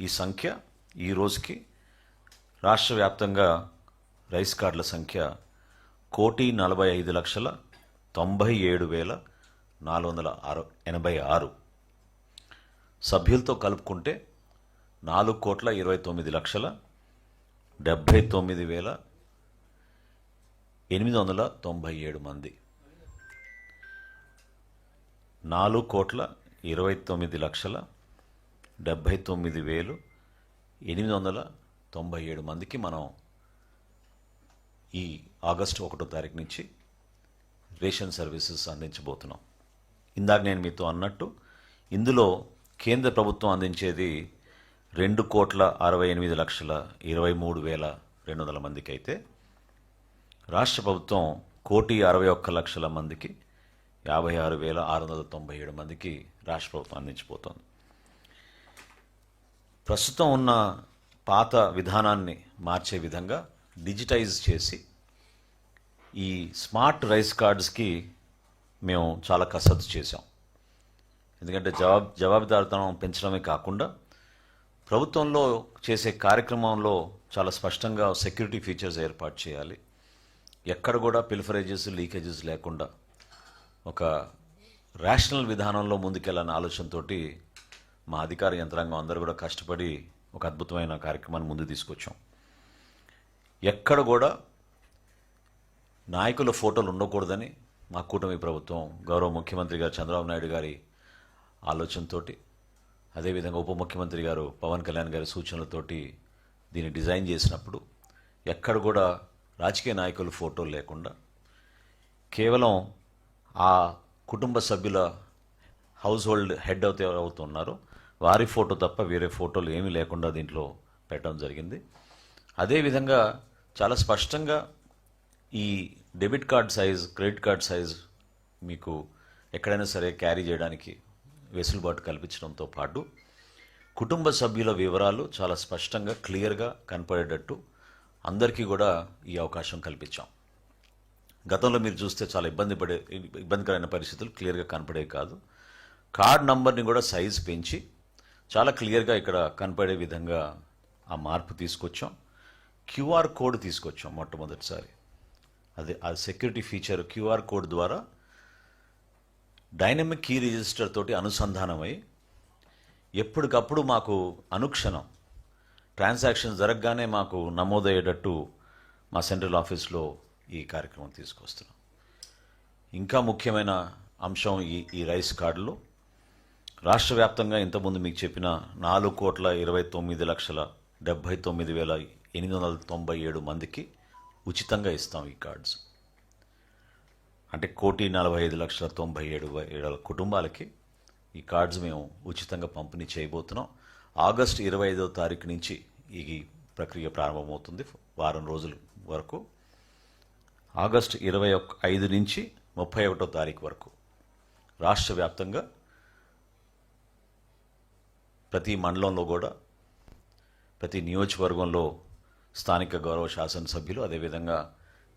ఈ సంఖ్య ఈ రోజుకి రాష్ట్ర వ్యాప్తంగా రైస్ కార్డుల సంఖ్య 1,45,97,486. సభ్యులతో కలుపుకుంటే 4,29,79,897 మంది. 4,29,79,897 మందికి మనం ఈ ఆగస్టు 1వ తారీఖు నుంచి రేషన్ సర్వీసెస్ అందించబోతున్నాం. ఇందాక నేను మీతో అన్నట్టు ఇందులో కేంద్ర ప్రభుత్వం అందించేది 2,68,23,200 మందికి అయితే రాష్ట్ర ప్రభుత్వం 1,61,00,000 మందికి 56,697 మందికి రాష్ట్ర ప్రభుత్వం అందించబోతోంది. ప్రస్తుతం ఉన్న పాత విధానాన్ని మార్చే విధంగా డిజిటైజ్ చేసి ఈ స్మార్ట్ రైస్ కార్డ్స్కి మేము చాలా కసరత్తు చేశాం. ఎందుకంటే జవాబుదారితనం పెంచడమే కాకుండా ప్రభుత్వంలో చేసే కార్యక్రమంలో చాలా స్పష్టంగా సెక్యూరిటీ ఫీచర్స్ ఏర్పాటు చేయాలి. ఎక్కడ కూడా పిల్ఫరేజెస్ లీకేజెస్ లేకుండా ఒక రేషనల్ విధానంలో ముందుకెళ్ళాలనే ఆలోచనతో మా అధికార యంత్రాంగం అందరూ కూడా కష్టపడి ఒక అద్భుతమైన కార్యక్రమాన్ని ముందు తీసుకొచ్చాం. ఎక్కడ కూడా నాయకుల ఫోటోలు ఉండకూడదని మా కూటమి ప్రభుత్వం గౌరవ ముఖ్యమంత్రి గారు చంద్రబాబు నాయుడు గారి ఆలోచనతోటి, అదేవిధంగా ఉప ముఖ్యమంత్రి గారు పవన్ కళ్యాణ్ గారి సూచనలతోటి దీన్ని డిజైన్ చేసినప్పుడు ఎక్కడ కూడా రాజకీయ నాయకుల ఫోటోలు లేకుండా కేవలం ఆ కుటుంబ సభ్యుల హౌస్ హోల్డ్ హెడ్ అవుతున్నారో వారి ఫోటో తప్ప వేరే ఫోటోలు ఏమీ లేకుండా దీంట్లో పెట్టడం జరిగింది. అదేవిధంగా చాలా స్పష్టంగా ఈ debit card size, credit card size మీకు ఎక్కడైనా సరే క్యారీ చేయడానికి వెసులుబాటు కల్పించడంతో పాటు కుటుంబ సభ్యుల వివరాలు చాలా స్పష్టంగా క్లియర్గా కనపడేటట్టు అందరికీ కూడా ఈ అవకాశం కల్పించాం. గతంలో మీరు చూస్తే చాలా ఇబ్బందికరమైన పరిస్థితులు క్లియర్గా కనపడేవి కాదు. కార్డ్ నంబర్ని కూడా సైజ్ పెంచి చాలా క్లియర్గా ఇక్కడ కనపడే విధంగా ఆ మార్పు తీసుకొచ్చాం. క్యూఆర్ కోడ్ తీసుకొచ్చాం మొట్టమొదటిసారి. అదే ఆ సెక్యూరిటీ ఫీచర్ క్యూఆర్ కోడ్ ద్వారా డైనమిక్ కీ రిజిస్టర్ తోటి అనుసంధానమై ఎప్పటికప్పుడు మాకు అనుక్షణం ట్రాన్సాక్షన్ జరగగానే మాకు నమోదయ్యేటట్టు మా సెంట్రల్ ఆఫీస్లో ఈ కార్యక్రమం తీసుకొస్తున్నాం. ఇంకా ముఖ్యమైన అంశం ఈ రైస్ కార్డులో రాష్ట్ర వ్యాప్తంగా ఇంతకుముందు మీకు చెప్పిన 4,29,79,897 మందికి ఉచితంగా ఇస్తాం ఈ కార్డ్స్. అంటే 1,45,97,000 కుటుంబాలకి ఈ కార్డ్స్ మేము ఉచితంగా పంపిణీ చేయబోతున్నాం. ఆగస్టు 25వ తారీఖు నుంచి ఈ ప్రక్రియ ప్రారంభమవుతుంది, వారం రోజుల వరకు. ఆగస్టు 25 నుంచి 31వ తారీఖు వరకు రాష్ట్ర వ్యాప్తంగా ప్రతి మండలంలో కూడా, ప్రతి నియోజకవర్గంలో స్థానిక గౌరవ శాసనసభ్యులు, అదేవిధంగా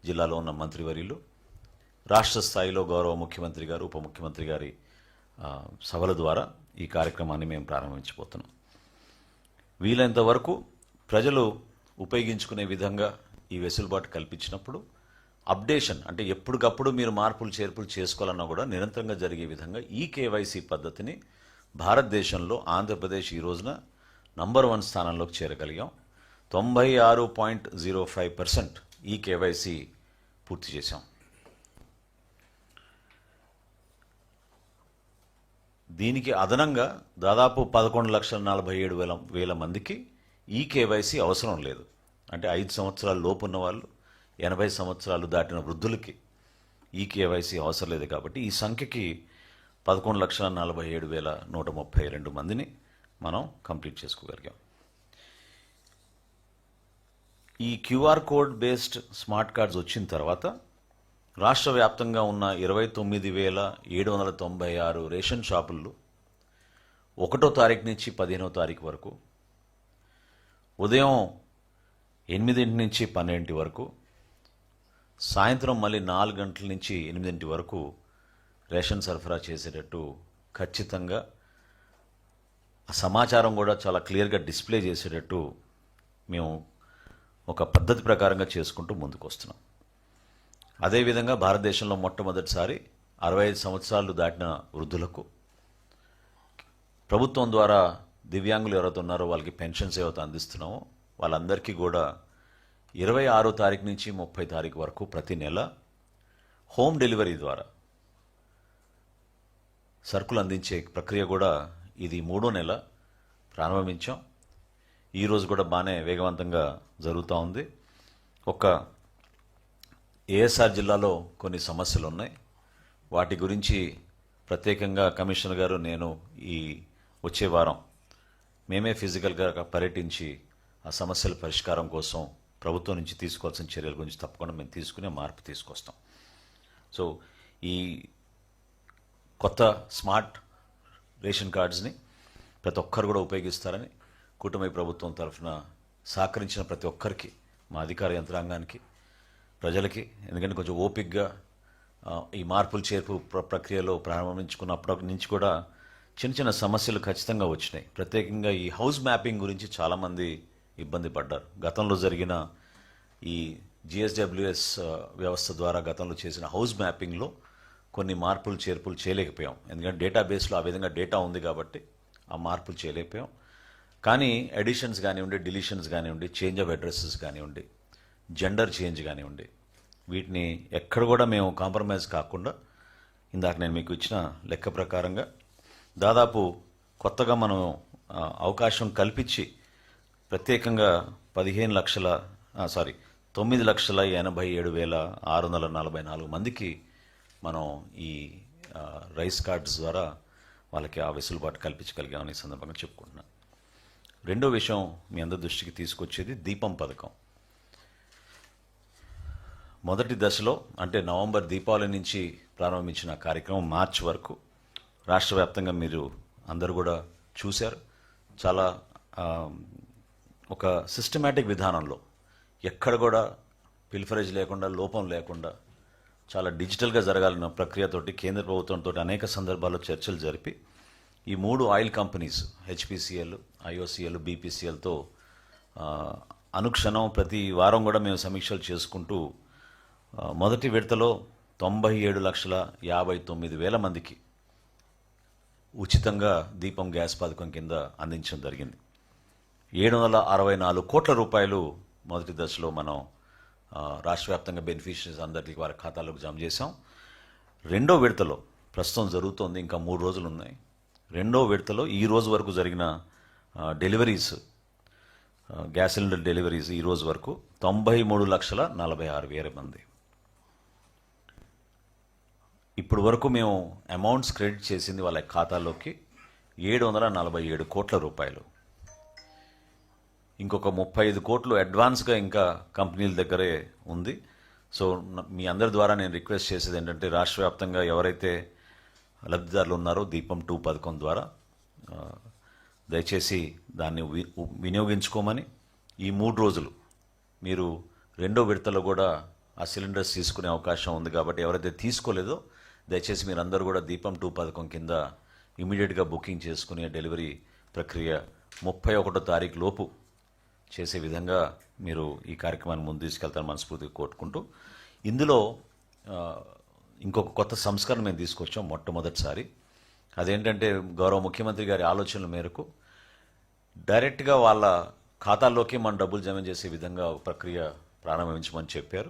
జిల్లాలో ఉన్న మంత్రివర్యులు, రాష్ట్ర స్థాయిలో గౌరవ ముఖ్యమంత్రి గారు, ఉప ముఖ్యమంత్రి గారి సభల ద్వారా ఈ కార్యక్రమాన్ని మేము ప్రారంభించబోతున్నాం. వీలైనంత వరకు ప్రజలు ఉపయోగించుకునే విధంగా ఈ వెసులుబాటు కల్పించినప్పుడు అప్డేషన్, అంటే ఎప్పటికప్పుడు మీరు మార్పులు చేర్పులు చేసుకోవాలన్నా కూడా నిరంతరంగా జరిగే విధంగా ఈ కేవైసీ పద్ధతిని భారతదేశంలో ఆంధ్రప్రదేశ్ ఈ రోజున నంబర్ 1 స్థానంలోకి చేరగలిగాం. 96.05% ఈ కేవైసీ పూర్తి చేశాం. దీనికి అదనంగా దాదాపు 11,47,000 మందికి ఈ కేవైసీ అవసరం లేదు. అంటే 5 సంవత్సరాల లోపు ఉన్న వాళ్ళు, 80 సంవత్సరాలు దాటిన వృద్ధులకి ఈ కేవైసీ అవసరం లేదు. కాబట్టి ఈ సంఖ్యకి 11,47,132 మందిని మనం కంప్లీట్ చేసుకోగలిగాం. ఈ QR code based smart cards వచ్చిన తర్వాత రాష్ట్ర వ్యాప్తంగా ఉన్న 29,796 రేషన్ షాపుల్లో 1వ తారీఖు నుంచి 15వ తారీఖు వరకు ఉదయం 8 నుంచి 12 వరకు, సాయంత్రం మళ్ళీ 4 గంటల నుంచి 8 వరకు రేషన్ సరఫరా చేసేటట్టు ఖచ్చితంగా ఆ సమాచారం కూడా చాలా క్లియర్గా డిస్ప్లే చేసేటట్టు మేము ఒక పద్ధతి ప్రకారంగా చేసుకుంటూ ముందుకు వస్తున్నాం. అదేవిధంగా భారతదేశంలో మొట్టమొదటిసారి 65 సంవత్సరాలు దాటిన వృద్ధులకు ప్రభుత్వం ద్వారా దివ్యాంగులు ఎవరైతే ఉన్నారో వాళ్ళకి పెన్షన్స్ ఏవైతే అందిస్తున్నామో వాళ్ళందరికీ కూడా 26 తారీఖు నుంచి 30 తారీఖు వరకు ప్రతి నెల హోమ్ డెలివరీ ద్వారా సరుకులు అందించే ప్రక్రియ కూడా ఇది 3వ నెల ప్రారంభించాం. ఈరోజు కూడా బాగానే వేగవంతంగా జరుగుతూ ఉంది. ఒక ఏఎస్ఆర్ జిల్లాలో కొన్ని సమస్యలు ఉన్నాయి. వాటి గురించి ప్రత్యేకంగా కమిషనర్ గారు నేను ఈ వచ్చే వారం మేమే ఫిజికల్గా పర్యటించి ఆ సమస్యల పరిష్కారం కోసం ప్రభుత్వం నుంచి తీసుకోవాల్సిన చర్యల గురించి తప్పకుండా మేము తీసుకునే మార్పు తీసుకొస్తాం. సో ఈ కొత్త స్మార్ట్ రేషన్ కార్డ్స్ని ప్రతి ఒక్కరు కూడా ఉపయోగిస్తారని కూటమి ప్రభుత్వం తరఫున సహకరించిన ప్రతి ఒక్కరికి, మా అధికార యంత్రాంగానికి, ప్రజలకి, ఎందుకంటే కొంచెం ఓపిక్గా ఈ మార్పులు చేర్పు ప్రక్రియలో ప్రారంభించుకున్నప్పటి నుంచి కూడా చిన్న చిన్న సమస్యలు ఖచ్చితంగా వచ్చినాయి. ప్రత్యేకంగా ఈ హౌస్ మ్యాపింగ్ గురించి చాలామంది ఇబ్బంది పడ్డారు. గతంలో జరిగిన ఈ జిఎస్డబ్ల్యూఎస్ వ్యవస్థ ద్వారా గతంలో చేసిన హౌస్ మ్యాపింగ్లో కొన్ని మార్పులు చేర్పులు చేయలేకపోయాం. ఎందుకంటే డేటాబేస్లో ఆ విధంగా డేటా ఉంది కాబట్టి ఆ మార్పులు చేయలేకపోయాం. కానీ ఎడిషన్స్ కానివ్వండి, డిలీషన్స్ కానివ్వండి, చేంజ్ ఆఫ్ అడ్రసెస్ కానివ్వండి, జెండర్ చేంజ్ కానివ్వండి, వీటిని ఎక్కడ కూడా మేము కాంప్రమైజ్ కాకుండా ఇందాక నేను మీకు ఇచ్చిన లెక్క ప్రకారంగా దాదాపు కొత్తగా మనం అవకాశం కల్పించి ప్రత్యేకంగా 9,87,644 మందికి మనం ఈ రైస్ కార్డ్స్ ద్వారా వాళ్ళకి ఆ వెసులుబాటు కల్పించగలిగామని ఈ సందర్భంగా చెప్పుకుంటున్నాను. రెండో విషయం మీ అందరి దృష్టికి తీసుకొచ్చేది దీపం పథకం. మొదటి దశలో అంటే నవంబర్ దీపావళి నుంచి ప్రారంభించిన కార్యక్రమం మార్చి వరకు రాష్ట్ర వ్యాప్తంగా మీరు అందరూ కూడా చూశారు. చాలా ఒక సిస్టమేటిక్ విధానంలో ఎక్కడ కూడా పిల్ఫరేజ్ లేకుండా, లోపం లేకుండా చాలా డిజిటల్గా జరగాలన్న ప్రక్రియతోటి కేంద్ర ప్రభుత్వంతో అనేక సందర్భాల్లో చర్చలు జరిపి ఈ 3 ఆయిల్ కంపెనీస్ హెచ్పిసిఎల్, ఐఓసిఎల్, బీపీసీఎల్తో అనుక్షణం ప్రతి వారం కూడా మేము సమీక్షలు చేసుకుంటూ మొదటి విడతలో 97,59,000 మందికి ఉచితంగా దీపం గ్యాస్ పథకం కింద అందించడం జరిగింది. 764 కోట్ల రూపాయలు మొదటి దశలో మనం రాష్ట్ర వ్యాప్తంగా బెనిఫిషరీస్ అందరికీ వారి ఖాతాలోకి జమ చేశాం. రెండో విడతలో ప్రస్తుతం జరుగుతోంది, ఇంకా 3 రోజులు ఉన్నాయి. రెండో విడతలో ఈ రోజు వరకు జరిగిన డెలివరీస్, గ్యాస్ సిలిండర్ డెలివరీస్ ఈ రోజు వరకు 93,46,000 మంది. ఇప్పుడు వరకు మేము అమౌంట్స్ క్రెడిట్ చేసింది వాళ్ళ ఖాతాలోకి 747 కోట్ల రూపాయలు. ఇంకొక 35 కోట్లు అడ్వాన్స్గా ఇంకా కంపెనీల దగ్గరే ఉంది. సో మీ అందరి ద్వారా నేను రిక్వెస్ట్ చేసేది ఏంటంటే రాష్ట్ర వ్యాప్తంగా ఎవరైతే లబ్ధిదారులు ఉన్నారో దీపం 2 పథకం ద్వారా దయచేసి దాన్ని వినియోగించుకోమని, ఈ 3 రోజులు మీరు రెండో విడతలో కూడా ఆ సిలిండర్స్ తీసుకునే అవకాశం ఉంది కాబట్టి ఎవరైతే తీసుకోలేదో దయచేసి మీరు అందరూ కూడా దీపం 2 పథకం కింద ఇమీడియట్గా బుకింగ్ చేసుకునే డెలివరీ ప్రక్రియ 31వ తారీఖు లోపు చేసే విధంగా మీరు ఈ కార్యక్రమాన్ని ముందు తీసుకెళ్తారని మనస్ఫూర్తిగా కోరుకుంటూ, ఇందులో ఇంకొక కొత్త సంస్కరణ మేము తీసుకొచ్చాం మొట్టమొదటిసారి. అదేంటంటే గౌరవ ముఖ్యమంత్రి గారి ఆలోచనల మేరకు డైరెక్ట్గా వాళ్ళ ఖాతాల్లోకి మనం డబ్బులు జమ చేసే విధంగా ఒక ప్రక్రియ ప్రారంభించమని చెప్పారు.